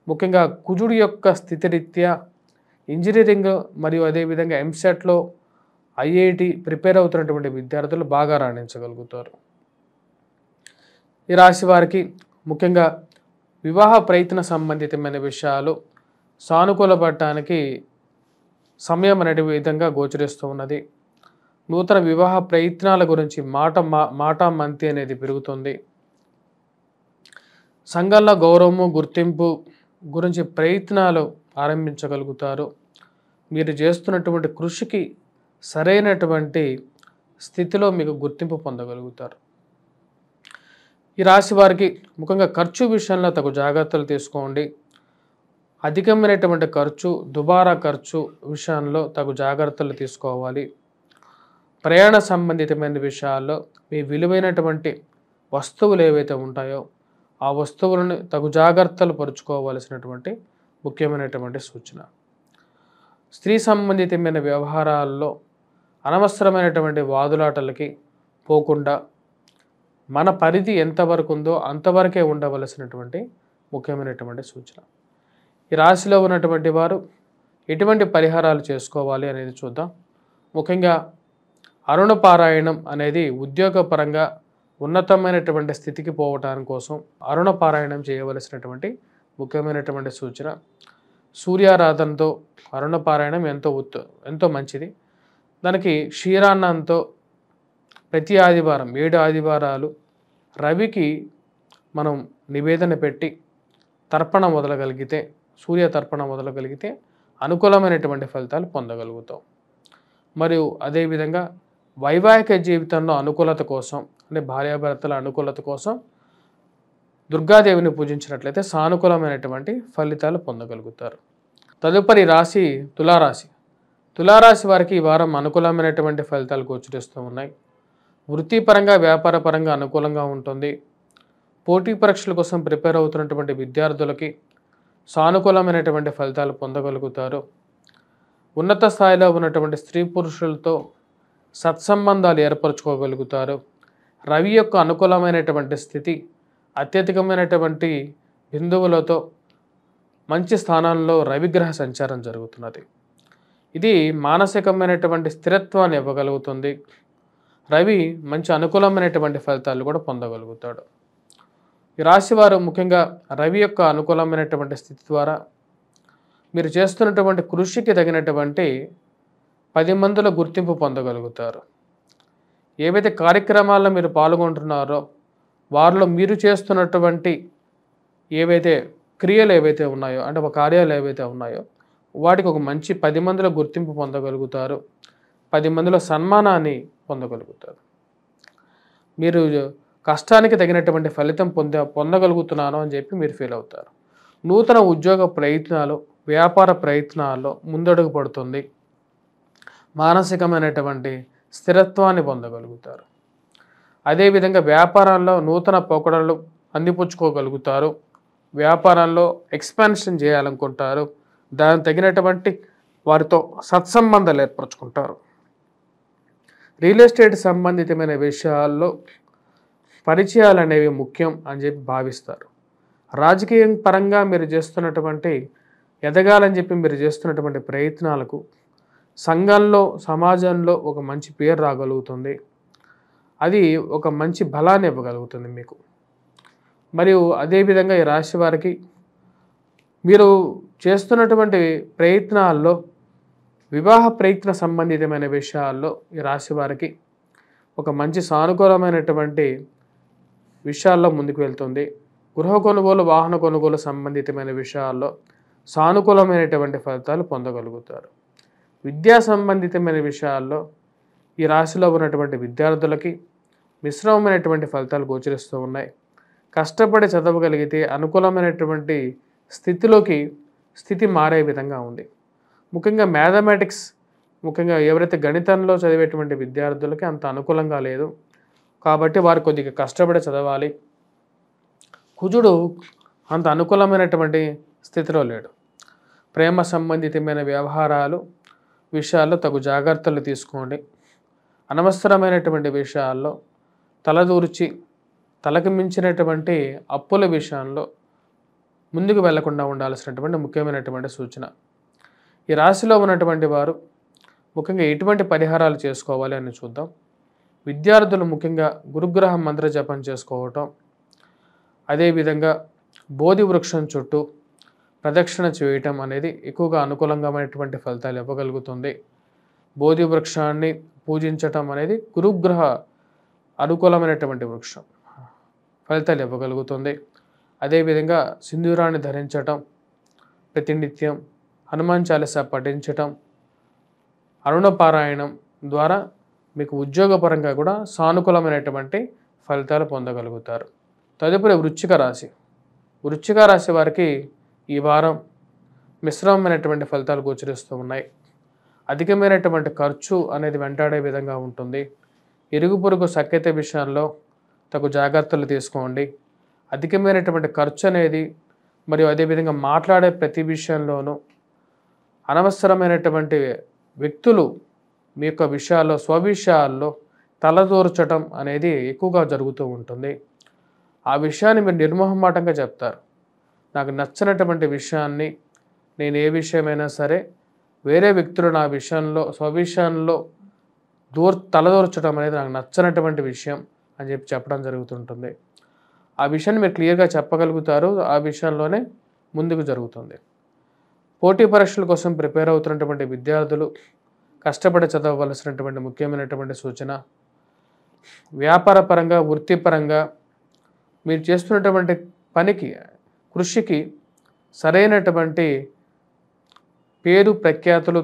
ముఖ్యంగా కుజుడి యొక్క స్థితిరీత్యా ఇంజనీరింగ్ మరియు అదేవిధంగా ఎంసెట్లో ఐఐటి ప్రిపేర్ అవుతున్నటువంటి విద్యార్థులు బాగా రాణించగలుగుతారు. ఈ రాశి వారికి ముఖ్యంగా వివాహ ప్రయత్న సంబంధితమైన విషయాలు సానుకూలపడటానికి సమయం అనే విధంగా గోచరిస్తూ ఉన్నది. నూతన వివాహ ప్రయత్నాల గురించి మాట మంతి అనేది పెరుగుతుంది. సంఘంలో గౌరవము గుర్తింపు గురించి ప్రయత్నాలు ఆరంభించగలుగుతారు. మీరు చేస్తున్నటువంటి కృషికి సరైనటువంటి స్థితిలో మీకు గుర్తింపు పొందగలుగుతారు. ఈ రాశి వారికి ముఖ్యంగా ఖర్చు విషయంలో తగు జాగ్రత్తలు తీసుకోండి. అధికమైనటువంటి ఖర్చు, దుబారా ఖర్చు విషయంలో తగు జాగ్రత్తలు తీసుకోవాలి. ప్రయాణ సంబంధితమైన విషయాల్లో మీ విలువైనటువంటి వస్తువులు ఏవైతే ఉంటాయో ఆ వస్తువులను తగు జాగ్రత్తలు పరుచుకోవాల్సినటువంటి ముఖ్యమైనటువంటి సూచన. స్త్రీ సంబంధితమైన వ్యవహారాల్లో అనవసరమైనటువంటి వాదులాటలకి పోకుండా మన పరిధి ఎంతవరకు ఉందో అంతవరకే ఉండవలసినటువంటి ముఖ్యమైనటువంటి సూచన. ఈ రాశిలో ఉన్నటువంటి వారు ఎటువంటి పరిహారాలు చేసుకోవాలి అనేది చూద్దాం. ముఖ్యంగా అరుణ పారాయణం అనేది ఉద్యోగపరంగా ఉన్నతమైనటువంటి స్థితికి పోవటానికి కోసం అరుణ పారాయణం చేయవలసినటువంటి ముఖ్యమైనటువంటి సూచన. సూర్యారాధనతో అరుణ పారాయణం ఎంతో మంచిది. దానికి క్షీరాన్నంతో ప్రతి ఆదివారం 7 ఆదివారాలు రవికి మనం నివేదన పెట్టి తర్పణ మొదలగలిగితే, సూర్య తర్పణ మొదలగలిగితే అనుకూలమైనటువంటి ఫలితాలు పొందగలుగుతాం. మరియు అదేవిధంగా వైవాహిక జీవితంలో అనుకూలత కోసం, అంటే భార్యాభర్తల అనుకూలత కోసం దుర్గాదేవిని పూజించినట్లయితే సానుకూలమైనటువంటి ఫలితాలు పొందగలుగుతారు. తదుపరి రాశి తులారాశి. తులారాశి వారికి ఈ వారం అనుకూలమైనటువంటి ఫలితాలు గోచరిస్తూ ఉన్నాయి. వృత్తిపరంగా వ్యాపారపరంగా అనుకూలంగా ఉంటుంది. పోటీ పరీక్షల కోసం ప్రిపేర్ అవుతున్నటువంటి విద్యార్థులకి సానుకూలమైనటువంటి ఫలితాలు పొందగలుగుతారు. ఉన్నత స్థాయిలో ఉన్నటువంటి స్త్రీ పురుషులతో సత్సంబంధాలు ఏర్పరచుకోగలుగుతారు. రవి యొక్క అనుకూలమైనటువంటి స్థితి అత్యధికమైనటువంటి బిందువులతో మంచి స్థానాల్లో రవిగ్రహ సంచారం జరుగుతున్నది. ఇది మానసికమైనటువంటి స్థిరత్వాన్ని ఇవ్వగలుగుతుంది. రవి మంచి అనుకూలమైనటువంటి ఫలితాలు కూడా పొందగలుగుతాడు. ఈ రాశివారు ముఖ్యంగా రవి యొక్క అనుకూలమైనటువంటి స్థితి ద్వారా మీరు చేస్తున్నటువంటి కృషికి తగినటువంటి 10 మందిలో గుర్తింపు పొందగలుగుతారు. ఏవైతే కార్యక్రమాల్లో మీరు పాల్గొంటున్నారో వారిలో మీరు చేస్తున్నటువంటి ఏవైతే క్రియలు ఏవైతే ఉన్నాయో, అంటే ఒక కార్యాలు ఏవైతే ఉన్నాయో వాటికి ఒక మంచి 10 మందిలో గుర్తింపు పొందగలుగుతారు. 10 మందిలో సన్మానాన్ని పొందగలుగుతారు. మీరు కష్టానికి తగినటువంటి ఫలితం పొందగలుగుతున్నాను అని చెప్పి మీరు ఫీల్ అవుతారు. నూతన ఉద్యోగ ప్రయత్నాలు, వ్యాపార ప్రయత్నాల్లో ముందడుగు పడుతుంది. మానసికమైనటువంటి స్థిరత్వాన్ని పొందగలుగుతారు. అదేవిధంగా వ్యాపారాల్లో నూతన పోకడలు అందిపుచ్చుకోగలుగుతారు. వ్యాపారంలో ఎక్స్పాన్షన్ చేయాలనుకుంటారు. దానికి తగినటువంటి వారితో సత్సంబంధాలు ఏర్పరచుకుంటారు. రియల్ ఎస్టేట్ సంబంధితమైన విషయాల్లో పరిచయాలు అనేవి ముఖ్యం అని చెప్పి భావిస్తారు. రాజకీయం పరంగా మీరు చేస్తున్నటువంటి ఎదగాలని చెప్పి మీరు చేస్తున్నటువంటి ప్రయత్నాలకు సంఘంలో, సమాజంలో ఒక మంచి పేరు రాగలుగుతుంది. అది ఒక మంచి బలాన్ని ఇవ్వగలుగుతుంది మీకు. మరియు అదేవిధంగా ఈ రాశి వారికి మీరు చేస్తున్నటువంటి ప్రయత్నాల్లో వివాహ ప్రయత్న సంబంధితమైన విషయాల్లో ఈ రాశి వారికి ఒక మంచి సానుకూలమైనటువంటి విషయాల్లో ముందుకు వెళ్తుంది. గృహ కొనుగోలు, వాహన కొనుగోలు సంబంధితమైన విషయాల్లో సానుకూలమైనటువంటి ఫలితాలు పొందగలుగుతారు. విద్యా సంబంధితమైన విషయాల్లో ఈ రాశిలో ఉన్నటువంటి విద్యార్థులకి మిశ్రమమైనటువంటి ఫలితాలు గోచరిస్తూ ఉన్నాయి. కష్టపడి చదవగలిగితే అనుకూలమైనటువంటి స్థితి మారే విధంగా ఉంది. ముఖ్యంగా మ్యాథమెటిక్స్, ముఖ్యంగా ఎవరైతే గణితంలో చదివేటువంటి విద్యార్థులకి అంత అనుకూలంగా లేదు. కాబట్టి వారు కొద్దిగా కష్టపడి చదవాలి. కుజుడు అంత అనుకూలమైనటువంటి స్థితిలో లేడు. ప్రేమ సంబంధితమైన వ్యవహారాలు విషయాల్లో తగు జాగ్రత్తలు తీసుకోండి. అనవసరమైనటువంటి విషయాల్లో తలదూర్చి తలకు మించినటువంటి అప్పుల విషయంలో ముందుకు వెళ్లకుండా ఉండాల్సినటువంటి ముఖ్యమైనటువంటి సూచన. ఈ రాశిలో ఉన్నటువంటి వారు ముఖ్యంగా ఎటువంటి పరిహారాలు చేసుకోవాలి అని చూద్దాం. విద్యార్థులు ముఖ్యంగా గురుగ్రహ మంత్ర జపం చేసుకోవటం, అదేవిధంగా బోధి వృక్షం చుట్టూ ప్రదక్షిణ చేయటం అనేది ఎక్కువగా అనుకూలంగామైనటువంటి ఫలితాలు ఇవ్వగలుగుతుంది. బోధి వృక్షాన్ని పూజించటం అనేది గురుగ్రహ అనుకూలమైనటువంటి వృక్షం, ఫలితాలు ఇవ్వగలుగుతుంది. అదేవిధంగా సింధూరాన్ని ధరించటం, ప్రతినిత్యం హనుమాన్ చాలీసా పఠించటం, అరుణ పారాయణం ద్వారా మీకు ఉద్యోగపరంగా కూడా సానుకూలమైనటువంటి ఫలితాలు పొందగలుగుతారు. తదుపరి వృశ్చిక రాశి. వృశ్చిక రాశి వారికి ఈ వారం మిశ్రమమైనటువంటి ఫలితాలు గోచరిస్తూ ఉన్నాయి. అధికమైనటువంటి ఖర్చు అనేది వెంటాడే విధంగా ఉంటుంది. ఇరుగు పొరుగు సఖ్యత విషయాల్లో తగు జాగ్రత్తలు తీసుకోండి. అధికమైనటువంటి ఖర్చు అనేది మరియు అదేవిధంగా మాట్లాడే ప్రతి విషయంలోనూ అనవసరమైనటువంటి వ్యక్తులు మీ యొక్క విషయాల్లో, స్వవిషయాల్లో తలదూర్చడం అనేది ఎక్కువగా జరుగుతూ ఉంటుంది. ఆ విషయాన్ని మీరు నిర్మోహమాటంగా చెప్తారు. నాకు నచ్చనటువంటి విషయాన్ని నేను ఏ విషయమైనా సరే వేరే వ్యక్తులు నా విషయంలో స్వవిషయంలో తలదూర్చడం అనేది నాకు నచ్చనటువంటి విషయం అని చెప్పడం జరుగుతుంటుంది. ఆ విషయాన్ని మీరు క్లియర్గా చెప్పగలుగుతారు. ఆ విషయంలోనే ముందుకు జరుగుతుంది. పోటీ పరీక్షల కోసం ప్రిపేర్ అవుతున్నటువంటి విద్యార్థులు కష్టపడి చదవవలసినటువంటి ముఖ్యమైనటువంటి సూచన, వ్యాపార పరంగా వృత్తిపరంగా మీరు చేస్తున్నటువంటి పనికి కృషికి సరైనటువంటి పేరు ప్రఖ్యాతులు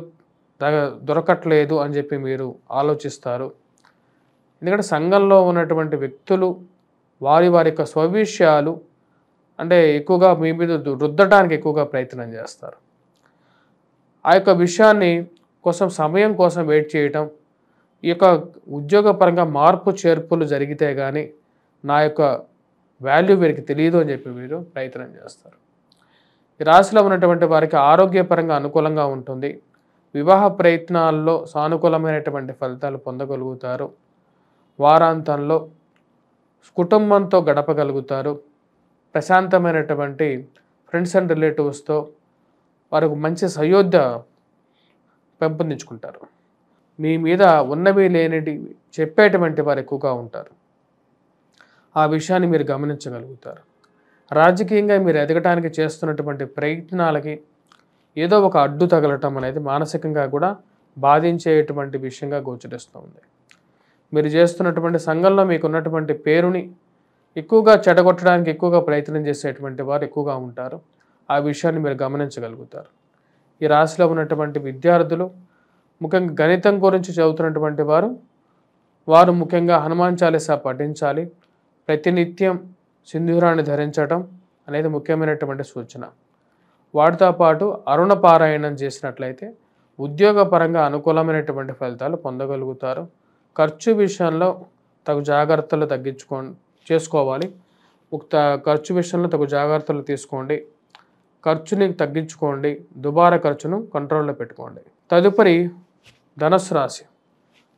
దొరకట్లేదు అని చెప్పి మీరు ఆలోచిస్తారు. ఎందుకంటే సంఘంలో ఉన్నటువంటి వ్యక్తులు వారి యొక్క స్వవిషయాలు అంటే ఎక్కువగా మీ మీద రుద్దటానికి ఎక్కువగా ప్రయత్నం చేస్తారు. ఆ యొక్క విషయాన్ని సమయం కోసం వెయిట్ చేయటం, ఈ యొక్క ఉద్యోగపరంగా మార్పు చేర్పులు జరిగితే కానీ నా యొక్క వాల్యూ వీరికి తెలియదు అని చెప్పి మీరు ప్రయత్నం చేస్తారు. ఈ రాశిలో ఉన్నటువంటి వారికి ఆరోగ్యపరంగా అనుకూలంగా ఉంటుంది. వివాహ ప్రయత్నాల్లో సానుకూలమైనటువంటి ఫలితాలు పొందగలుగుతారు. వారాంతంలో కుటుంబంతో గడపగలుగుతారు. ప్రశాంతమైనటువంటి ఫ్రెండ్స్ అండ్ రిలేటివ్స్తో వారికి మంచి సయోధ్య పెంపొందించుకుంటారు. మీ మీద ఉన్నవి లేనివి చెప్పేటువంటి వారు ఎక్కువగా ఉంటారు. ఆ విషయాన్ని మీరు గమనించగలుగుతారు. రాజకీయంగా మీరు ఎదగటానికి చేస్తున్నటువంటి ప్రయత్నాలకి ఏదో ఒక అడ్డు తగలటం అనేది మానసికంగా కూడా బాధించేటువంటి విషయంగా గోచరిస్తుంది. మీరు చేస్తున్నటువంటి సంఘంలో మీకు ఉన్నటువంటి పేరుని ఎక్కువగా చెడగొట్టడానికి ఎక్కువగా ప్రయత్నం చేసేటువంటి వారు ఎక్కువగా ఉంటారు. ఆ విషయాన్ని మీరు గమనించగలుగుతారు. ఈ రాశిలో ఉన్నటువంటి విద్యార్థులు ముఖ్యంగా గణితం గురించి చదువుతున్నటువంటి వారు ముఖ్యంగా హనుమాన్ చాలీసా పఠించాలి. ప్రతినిత్యం సింధూరాన్ని ధరించడం అనేది ముఖ్యమైనటువంటి సూచన. వాటితో పాటు అరుణ పారాయణం చేసినట్లయితే ఉద్యోగపరంగా అనుకూలమైనటువంటి ఫలితాలు పొందగలుగుతారు. ఖర్చు విషయంలో తగు జాగ్రత్తలు చేసుకోవాలి. ఖర్చు విషయంలో తగు జాగ్రత్తలు తీసుకోండి. ఖర్చుని తగ్గించుకోండి. దుబారా ఖర్చును కంట్రోల్లో పెట్టుకోండి. తదుపరి ధనుస్సు రాశి.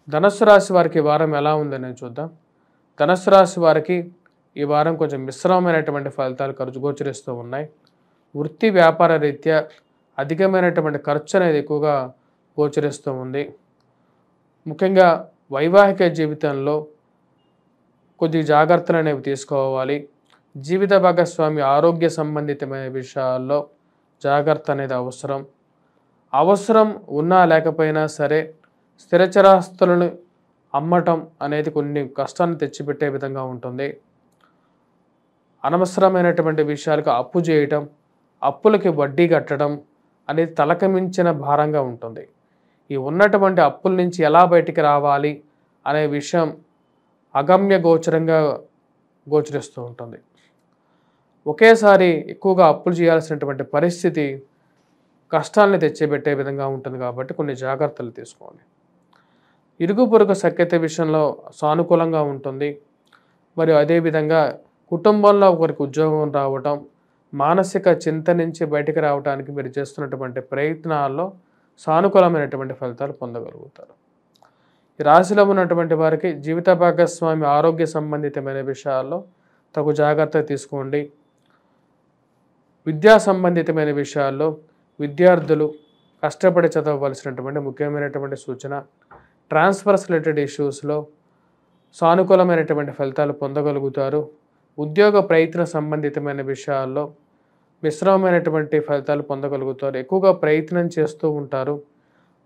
ధనుస్సు రాశి వారికి ఈ వారం ఎలా ఉందని చూద్దాం. ధనుస్సు రాశి వారికి ఈ వారం కొంచెం మిశ్రమమైనటువంటి ఫలితాలు గోచరిస్తూ ఉన్నాయి. వృత్తి వ్యాపార రీత్యా అధికమైనటువంటి ఖర్చు అనేది ఎక్కువగా గోచరిస్తూ ఉంది. ముఖ్యంగా వైవాహిక జీవితంలో కొద్ది జాగ్రత్తలు అనేవి తీసుకోవాలి. జీవిత భాగస్వామి ఆరోగ్య సంబంధితమైన విషయాల్లో జాగ్రత్త అనేది అవసరం ఉన్నా లేకపోయినా సరే స్థిరచరాస్తులను అమ్మటం అనేది కొన్ని కష్టాన్ని తెచ్చిపెట్టే విధంగా ఉంటుంది. అనవసరమైనటువంటి విషయాలకు అప్పు చేయటం, అప్పులకి వడ్డీ కట్టడం అనేది తలకమించిన భారంగా ఉంటుంది. ఈ ఉన్నటువంటి అప్పుల నుంచి ఎలా బయటికి రావాలి అనే విషయం అగమ్య గోచరంగా గోచరిస్తూ ఉంటుంది. ఒకేసారి ఎక్కువగా అప్పులు చేయాల్సినటువంటి పరిస్థితి కష్టాలని తెచ్చిపెట్టే విధంగా ఉంటుంది కాబట్టి కొన్ని జాగ్రత్తలు తీసుకోండి. ఇరుగు పొరుగు సఖ్యత విషయంలో సానుకూలంగా ఉంటుంది. మరియు అదేవిధంగా కుటుంబంలో ఒకరికి ఉద్యోగం రావటం, మానసిక చింత నుంచి బయటికి రావడానికి మీరు చేస్తున్నటువంటి ప్రయత్నాల్లో సానుకూలమైనటువంటి ఫలితాలు పొందగలుగుతారు. ఈ రాశిలో ఉన్నటువంటి వారికి జీవిత భాగస్వామి ఆరోగ్య సంబంధితమైన విషయాల్లో తగు జాగ్రత్త తీసుకోండి. విద్యా సంబంధితమైన విషయాల్లో విద్యార్థులు కష్టపడి చదవవలసినటువంటి ముఖ్యమైనటువంటి సూచన. ట్రాన్స్ఫర్స్ రిలేటెడ్ ఇష్యూస్లో సానుకూలమైనటువంటి ఫలితాలు పొందగలుగుతారు. ఉద్యోగ ప్రయత్న సంబంధితమైన విషయాల్లో మిశ్రమమైనటువంటి ఫలితాలు పొందగలుగుతారు. ఎక్కువగా ప్రయత్నం చేస్తూ ఉంటారు.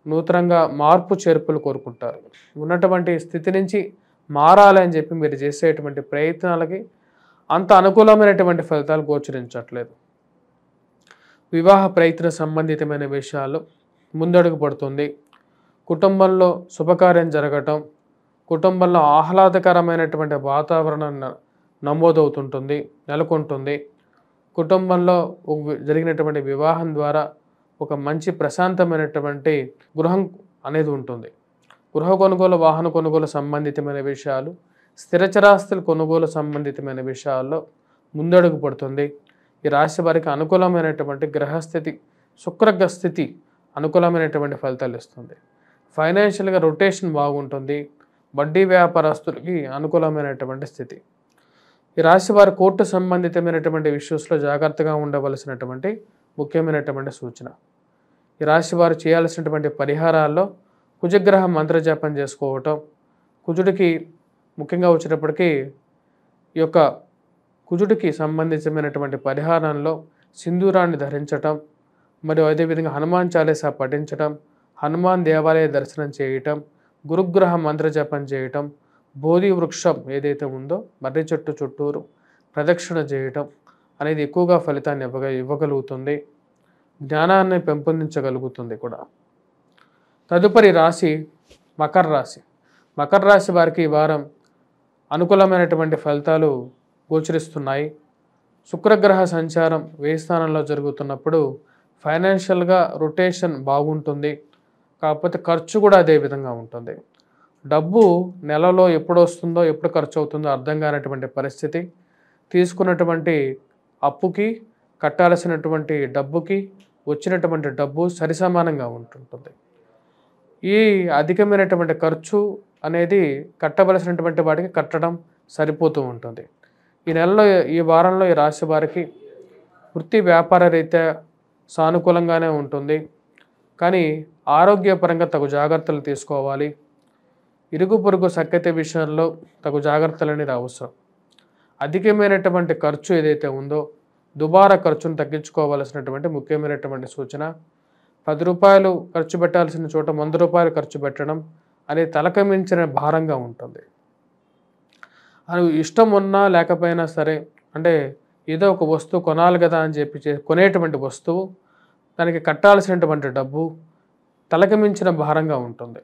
నూతనంగా మార్పు చేర్పులు కోరుకుంటారు. ఉన్నటువంటి స్థితి నుంచి మారాలని చెప్పి మీరు చేసేటువంటి ప్రయత్నాలకి అంత అనుకూలమైనటువంటి ఫలితాలు గోచరించట్లేదు. వివాహ ప్రయత్న సంబంధితమైన విషయాలు ముందడుగు పడుతుంది. కుటుంబంలో శుభకార్యం జరగటం, కుటుంబంలో ఆహ్లాదకరమైనటువంటి వాతావరణం నెలకొంటుంది. కుటుంబంలో జరిగినటువంటి వివాహం ద్వారా ఒక మంచి ప్రశాంతమైనటువంటి గృహం అనేది ఉంటుంది. గృహ కొనుగోలు, వాహన కొనుగోలు సంబంధితమైన విషయాలు, స్థిరచరాస్తుల కొనుగోలు సంబంధితమైన విషయాల్లో ముందడుగు పడుతుంది. ఈ రాశి వారికి అనుకూలమైనటువంటి గ్రహస్థితి, శుక్రగ్రహ స్థితి అనుకూలమైనటువంటి ఫలితాలు ఇస్తుంది. ఫైనాన్షియల్గా రొటేషన్ బాగుంటుంది. వడ్డీ వ్యాపారస్తులకి అనుకూలమైనటువంటి స్థితి. ఈ రాశి వారు కోర్టు సంబంధితమైనటువంటి ఇష్యూస్లో జాగ్రత్తగా ఉండవలసినటువంటి ముఖ్యమైనటువంటి సూచన. ఈ రాశి వారు చేయాల్సినటువంటి పరిహారాల్లో కుజగ్రహ మంత్రజపం చేసుకోవటం, కుజుడికి ముఖ్యంగా వచ్చేటప్పటికి ఈ యొక్క కుజుడికి సంబంధించినటువంటి పరిహారంలో సింధూరాన్ని ధరించటం, మరియు అదేవిధంగా హనుమాన్ చాలీసా పఠించటం, హనుమాన్ దేవాలయ దర్శనం చేయటం, గురుగ్రహ మంత్రజపం చేయటం, బోధి వృక్షం ఏదైతే ఉందో మర్రి చెట్టు చుట్టూరు ప్రదక్షిణ చేయటం అనేది ఎక్కువగా ఫలితాన్ని ఇవ్వగలుగుతుంది, జ్ఞానాన్ని పెంపొందించగలుగుతుంది కూడా. తదుపరి రాశి మకర రాశి. మకర రాశి వారికి ఈ వారం అనుకూలమైనటువంటి ఫలితాలు గోచరిస్తున్నాయి. శుక్రగ్రహ సంచారం వ్యయ స్థానంలో జరుగుతున్నప్పుడు ఫైనాన్షియల్గా రొటేషన్ బాగుంటుంది, కాకపోతే ఖర్చు కూడా అదే విధంగా ఉంటుంది. డబ్బు నెలలో ఎప్పుడు వస్తుందో ఎప్పుడు ఖర్చు అవుతుందో అర్థం కానటువంటి పరిస్థితి, తీసుకున్నటువంటి అప్పుకి కట్టాల్సినటువంటి డబ్బుకి వచ్చినటువంటి డబ్బు సరిసమానంగా ఉంటుంటుంది. ఈ అధికమైనటువంటి ఖర్చు అనేది కట్టవలసినటువంటి వాటికి కట్టడం సరిపోతూ ఉంటుంది. ఈ నెలలో ఈ వారంలో ఈ రాశి వారికి వృత్తి వ్యాపార రీత్యా సానుకూలంగానే ఉంటుంది, కానీ ఆరోగ్యపరంగా తగు జాగ్రత్తలు తీసుకోవాలి. ఇరుగు పొరుగు సఖ్యత విషయంలో తగు జాగ్రత్తలు అనేది అవసరం. అధికమైనటువంటి ఖర్చు ఏదైతే ఉందో దుబారా ఖర్చును తగ్గించుకోవాల్సినటువంటి ముఖ్యమైనటువంటి సూచన. 10 రూపాయలు ఖర్చు పెట్టాల్సిన చోట 100 రూపాయలు ఖర్చు పెట్టడం అనేది తలకమించిన భారంగా ఉంటుంది. అది ఇష్టం ఉన్నా లేకపోయినా సరే, అంటే ఏదో ఒక వస్తువు కొనాలి కదా అని చెప్పి కొనేటువంటి వస్తువు, దానికి కట్టాల్సినటువంటి డబ్బు తలకమించిన భారంగా ఉంటుంది.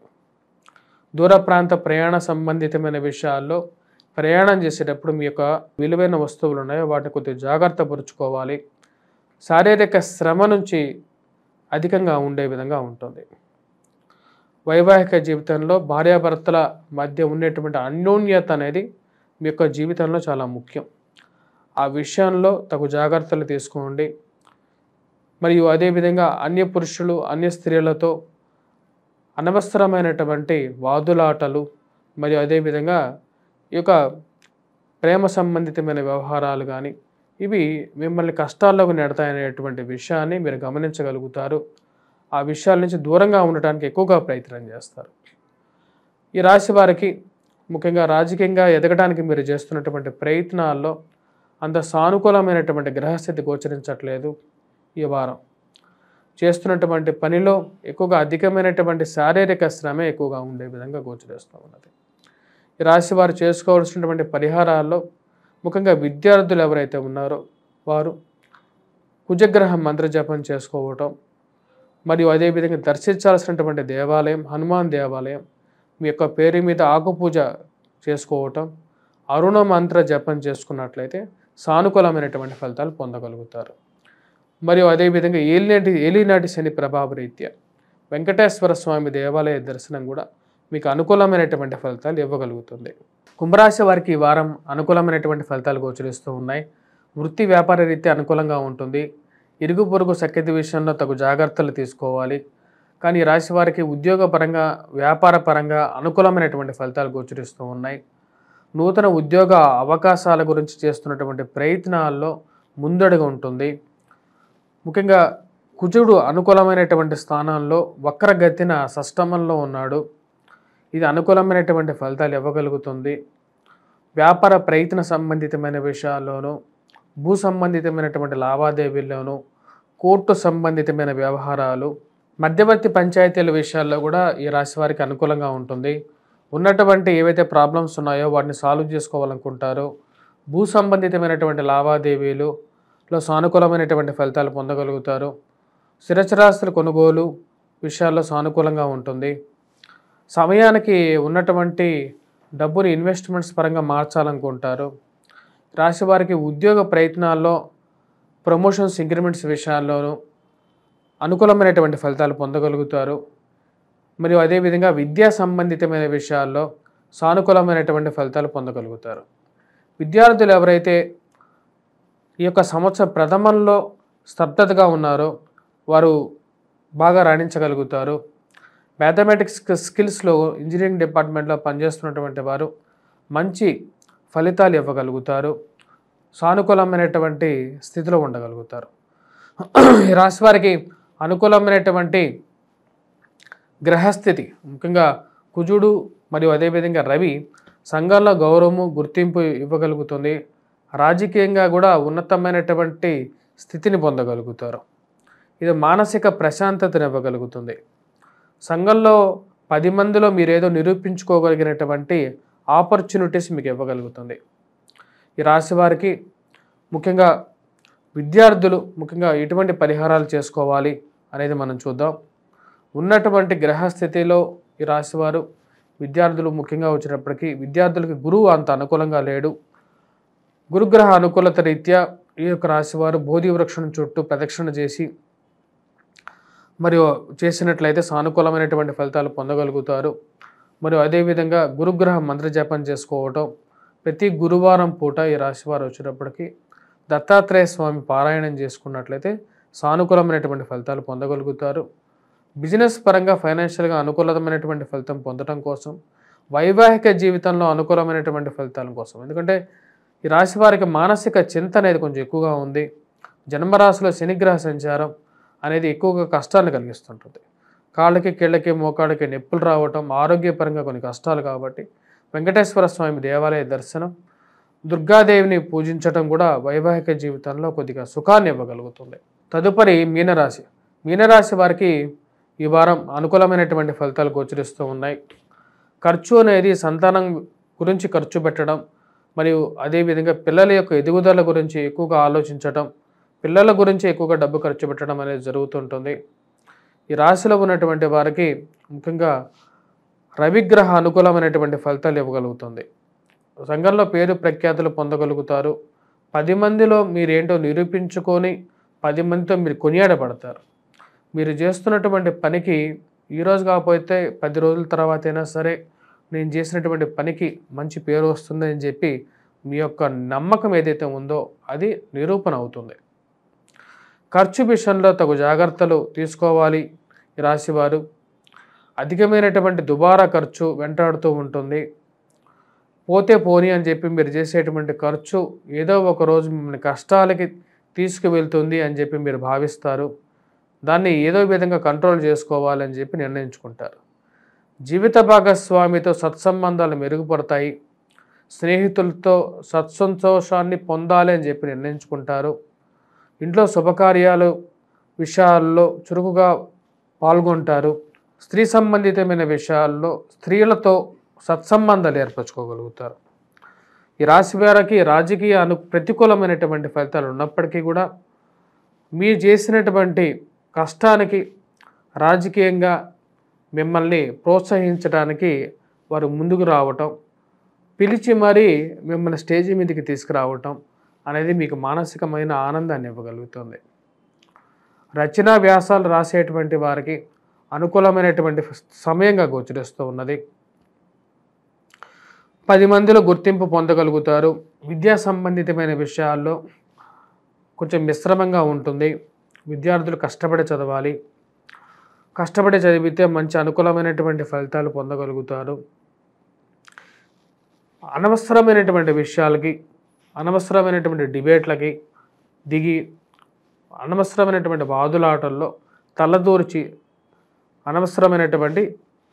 దూర ప్రాంత ప్రయాణ సంబంధితమైన విషయాల్లో ప్రయాణం చేసేటప్పుడు మీ యొక్క విలువైన వస్తువులు ఉన్నాయో వాటిని కొద్దిగా జాగ్రత్త పరుచుకోవాలి. శారీరక శ్రమ నుంచి అధికంగా ఉండే విధంగా ఉంటుంది. వైవాహిక జీవితంలో భార్యాభర్తల మధ్య ఉండేటువంటి అన్యోన్యత అనేది మీ యొక్క జీవితంలో చాలా ముఖ్యం. ఆ విషయంలో తగు జాగ్రత్తలు తీసుకోండి. మరియు అదేవిధంగా అన్య పురుషులు అన్య స్త్రీలతో అనవసరమైనటువంటి వాదులాటలు, మరియు అదేవిధంగా ఈ యొక్క ప్రేమ సంబంధితమైన వ్యవహారాలు కానీ ఇవి మిమ్మల్ని కష్టాల్లోకి నెడతాయనేటువంటి విషయాన్ని మీరు గమనించగలుగుతారు. ఆ విషయాల నుంచి దూరంగా ఉండటానికి ఎక్కువగా ప్రయత్నం చేస్తారు. ఈ రాశి వారికి ముఖ్యంగా రాజకీయంగా ఎదగడానికి మీరు చేస్తున్నటువంటి ప్రయత్నాల్లో అంత సానుకూలమైనటువంటి గ్రహస్థితి గోచరించట్లేదు. ఈ వారం చేస్తున్నటువంటి పనిలో ఎక్కువగా అధికమైనటువంటి శారీరక శ్రమ ఎక్కువగా ఉండే విధంగా గోచరిస్తూ ఉన్నది. ఈ రాశి వారు చేసుకోవాల్సినటువంటి పరిహారాల్లో ముఖ్యంగా విద్యార్థులు ఎవరైతే ఉన్నారో వారు కుజగ్రహ మంత్రజపం చేసుకోవటం, మరియు అదేవిధంగా దర్శించాల్సినటువంటి దేవాలయం హనుమాన్ దేవాలయం, మీ యొక్క పేరు మీద ఆకుపూజ చేసుకోవటం, అరుణ మంత్ర జపం చేసుకున్నట్లయితే సానుకూలమైనటువంటి ఫలితాలు పొందగలుగుతారు. మరియు అదేవిధంగా ఏలినాటి శని ప్రభావ రీత్యా వెంకటేశ్వర స్వామి దేవాలయ దర్శనం కూడా మీకు అనుకూలమైనటువంటి ఫలితాలు ఇవ్వగలుగుతుంది. కుంభరాశి వారికి ఈ వారం అనుకూలమైనటువంటి ఫలితాలు గోచరిస్తూ ఉన్నాయి. వృత్తి వ్యాపార రీత్యా అనుకూలంగా ఉంటుంది. ఇరుగు పొరుగు సఖ్యత విషయంలో తగు జాగ్రత్తలు తీసుకోవాలి. కానీ ఈ రాశి వారికి ఉద్యోగపరంగా వ్యాపార పరంగా అనుకూలమైనటువంటి ఫలితాలు గోచరిస్తూ ఉన్నాయి. నూతన ఉద్యోగ అవకాశాల గురించి చేస్తున్నటువంటి ప్రయత్నాల్లో ముందడుగు ఉంటుంది. ముఖ్యంగా కుజుడు అనుకూలమైనటువంటి స్థానంలో వక్రగతిన షష్టమంలో ఉన్నాడు. ఇది అనుకూలమైనటువంటి ఫలితాలు ఇవ్వగలుగుతుంది. వ్యాపార ప్రయత్న సంబంధితమైన విషయాల్లోనూ, భూ సంబంధితమైనటువంటి లావాదేవీల్లోనూ, కోర్టు సంబంధితమైన వ్యవహారాలు, మధ్యవర్తి పంచాయతీల విషయాల్లో కూడా ఈ రాశి వారికి అనుకూలంగా ఉంటుంది. ఉన్నటువంటి ఏవైతే ప్రాబ్లమ్స్ ఉన్నాయో వాటిని సాల్వ్ చేసుకోవాలనుకుంటారో, భూ సంబంధితమైనటువంటి లావాదేవీలులో సానుకూలమైనటువంటి ఫలితాలు పొందగలుగుతారు. స్థిరచరాస్తుల కొనుగోలు విషయాల్లో సానుకూలంగా ఉంటుంది. సమయానికి ఉన్నటువంటి డబ్బుని ఇన్వెస్ట్మెంట్స్ పరంగా మార్చాలనుకుంటారు. రాశి వారికి ఉద్యోగ ప్రయత్నాల్లో ప్రమోషన్స్ ఇంక్రిమెంట్స్ విషయాల్లోనూ అనుకూలమైనటువంటి ఫలితాలు పొందగలుగుతారు. మరియు అదేవిధంగా విద్యా సంబంధితమైన విషయాల్లో సానుకూలమైనటువంటి ఫలితాలు పొందగలుగుతారు. విద్యార్థులు ఎవరైతే ఈ యొక్క సంవత్సరం ప్రథమంలో స్తబ్దతగా ఉన్నారో వారు బాగా రాణించగలుగుతారు. మ్యాథమెటిక్స్ స్కిల్స్లో ఇంజనీరింగ్ డిపార్ట్మెంట్లో పనిచేస్తున్నటువంటి వారు మంచి ఫలితాలు ఇవ్వగలుగుతారు. సానుకూలమైనటువంటి స్థితిలో ఉండగలుగుతారు. ఈ రాశి వారికి అనుకూలమైనటువంటి గ్రహస్థితి ముఖ్యంగా కుజుడు మరియు అదేవిధంగా రవి సంఘంలో గౌరవము గుర్తింపు ఇవ్వగలుగుతుంది. రాజకీయంగా కూడా ఉన్నతమైనటువంటి స్థితిని పొందగలుగుతారు. ఇది మానసిక ప్రశాంతతను ఇవ్వగలుగుతుంది. సంఘంలో 10 మందిలో మీరేదో నిరూపించుకోగలిగినటువంటి ఆపర్చునిటీస్ మీకు ఇవ్వగలుగుతుంది. ఈ రాశి వారికి ముఖ్యంగా విద్యార్థులు ముఖ్యంగా ఎటువంటి పరిహారాలు చేసుకోవాలి అనేది మనం చూద్దాం. ఉన్నటువంటి గ్రహస్థితిలో ఈ రాశివారు విద్యార్థులు ముఖ్యంగా వచ్చినప్పటికీ విద్యార్థులకి గురువు అంత అనుకూలంగా లేడు. గురుగ్రహ అనుకూలత రీత్యా ఈ యొక్క రాశివారు బోధి వృక్షం చుట్టూ ప్రదక్షిణ చేసి మరియు చేసినట్లయితే సానుకూలమైనటువంటి ఫలితాలు పొందగలుగుతారు. మరియు అదేవిధంగా గురుగ్రహ మంత్రజపం చేసుకోవటం, ప్రతి గురువారం పూట ఈ రాశివారు వచ్చినప్పటికీ దత్తాత్రేయ స్వామి పారాయణం చేసుకున్నట్లయితే సానుకూలమైనటువంటి ఫలితాలు పొందగలుగుతారు. బిజినెస్ పరంగా ఫైనాన్షియల్గా అనుకూలమైనటువంటి ఫలితం పొందడం కోసం, వైవాహిక జీవితంలో అనుకూలమైనటువంటి ఫలితాల కోసం, ఎందుకంటే ఈ రాశి వారికి మానసిక చింత అనేది కొంచెం ఎక్కువగా ఉంది. జన్మరాశిలో శనిగ్రహ సంచారం అనేది ఎక్కువగా కష్టాన్ని కలిగిస్తుంటుంది. కాళ్ళకి కీళ్ళకి మోకాళ్ళకి నొప్పులు రావటం, ఆరోగ్యపరంగా కొన్ని కష్టాలు. కాబట్టి వెంకటేశ్వర స్వామి దేవాలయ దర్శనం, దుర్గాదేవిని పూజించడం కూడా వైవాహిక జీవితంలో కొద్దిగా సుఖాన్ని ఇవ్వగలుగుతుంది. తదుపరి మీనరాశి. మీనరాశి వారికి ఈ వారం అనుకూలమైనటువంటి ఫలితాలు గోచరిస్తూ ఉన్నాయి. ఖర్చు అనేది సంతానం గురించి ఖర్చు పెట్టడం మరియు అదేవిధంగా పిల్లల యొక్క ఎదుగుదల గురించి ఎక్కువగా ఆలోచించడం, పిల్లల గురించి ఎక్కువగా డబ్బు ఖర్చు పెట్టడం అనేది జరుగుతుంటుంది. ఈ రాశిలో ఉన్నటువంటి వారికి ముఖ్యంగా రవిగ్రహ అనుకూలమైనటువంటి ఫలితాలు ఇవ్వగలుగుతుంది. సంఘంలో పేరు ప్రఖ్యాతులు పొందగలుగుతారు. 10 మందిలో మీరేంటో నిరూపించుకొని 10 మందితో మీరు కొనియాడబడతారు. మీరు చేస్తున్నటువంటి పనికి ఈరోజు కాకపోతే 10 రోజుల తర్వాత అయినా సరే నేను చేసినటువంటి పనికి మంచి పేరు వస్తుందని చెప్పి మీ యొక్క నమ్మకం ఏదైతే ఉందో అది నిరూపణ అవుతుంది. ఖర్చు విషయంలో తగు జాగ్రత్తలు తీసుకోవాలి. ఈ రాశివారు అధికమైనటువంటి దుబారా ఖర్చు వెంటాడుతూ ఉంటుంది. పోతే పోని అని చెప్పి మీరు చేసేటువంటి ఖర్చు ఏదో ఒక రోజు మిమ్మల్ని కష్టాలకి తీసుకువెళ్తుంది అని చెప్పి మీరు భావిస్తారు. దాన్ని ఏదో విధంగా కంట్రోల్ చేసుకోవాలని చెప్పి నిర్ణయించుకుంటారు. జీవిత భాగస్వామితో సత్సంబంధాలు మెరుగుపడతాయి. స్నేహితులతో సత్సంతోషాన్ని పొందాలి అని చెప్పి నిర్ణయించుకుంటారు. ఇంట్లో శుభకార్యాలు విషయాల్లో చురుకుగా పాల్గొంటారు. స్త్రీ సంబంధితమైన విషయాల్లో స్త్రీలతో సత్సంబంధాలు ఏర్పరచుకోగలుగుతారు. ఈ రాశి వారికి రాజకీయ ప్రతికూలమైనటువంటి ఫలితాలు ఉన్నప్పటికీ కూడా మీరు చేసినటువంటి కష్టానికి రాజకీయంగా మిమ్మల్ని ప్రోత్సహించడానికి వారు ముందుకు రావటం, పిలిచి మరీ మిమ్మల్ని స్టేజి మీదకి తీసుకురావటం అనేది మీకు మానసికమైన ఆనందాన్ని ఇవ్వగలుగుతుంది. రచనా వ్యాసాలు రాసేటువంటి వారికి అనుకూలమైనటువంటి సమయంగా గోచరిస్తూ ఉన్నది. 10 మందిలో గుర్తింపు పొందగలుగుతారు. విద్యా సంబంధితమైన విషయాల్లో కొంచెం మిశ్రమంగా ఉంటుంది. విద్యార్థులు కష్టపడి చదవాలి. కష్టపడి చదివితే మంచి అనుకూలమైనటువంటి ఫలితాలు పొందగలుగుతారు. అనవసరమైనటువంటి విషయాలకి, అనవసరమైనటువంటి డిబేట్లకి దిగి అనవసరమైనటువంటి వాదులాటల్లో తలదూర్చి అనవసరమైనటువంటి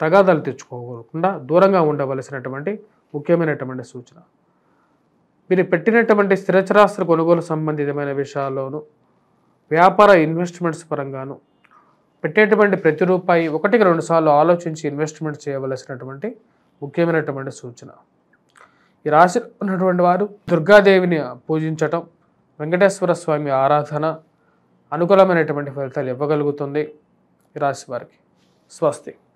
తగాదాలు తెచ్చుకోకుండా దూరంగా ఉండవలసినటువంటి ముఖ్యమైనటువంటి సూచన. మీరు పెట్టినటువంటి స్థిరచరాస్త్ర కొనుగోలు సంబంధితమైన విషయాల్లోనూ వ్యాపార ఇన్వెస్ట్మెంట్స్ పరంగాను పెట్టేటువంటి ప్రతి రూపాయి 1-2 సార్లు ఆలోచించి ఇన్వెస్ట్మెంట్ చేయవలసినటువంటి ముఖ్యమైనటువంటి సూచన. ఈ రాశి ఉన్నటువంటి వారు దుర్గాదేవిని పూజించటం, వెంకటేశ్వర స్వామి ఆరాధన అనుకూలమైనటువంటి ఫలితాలు ఇవ్వగలుగుతుంది. ఈ రాశి వారికి స్వస్తి.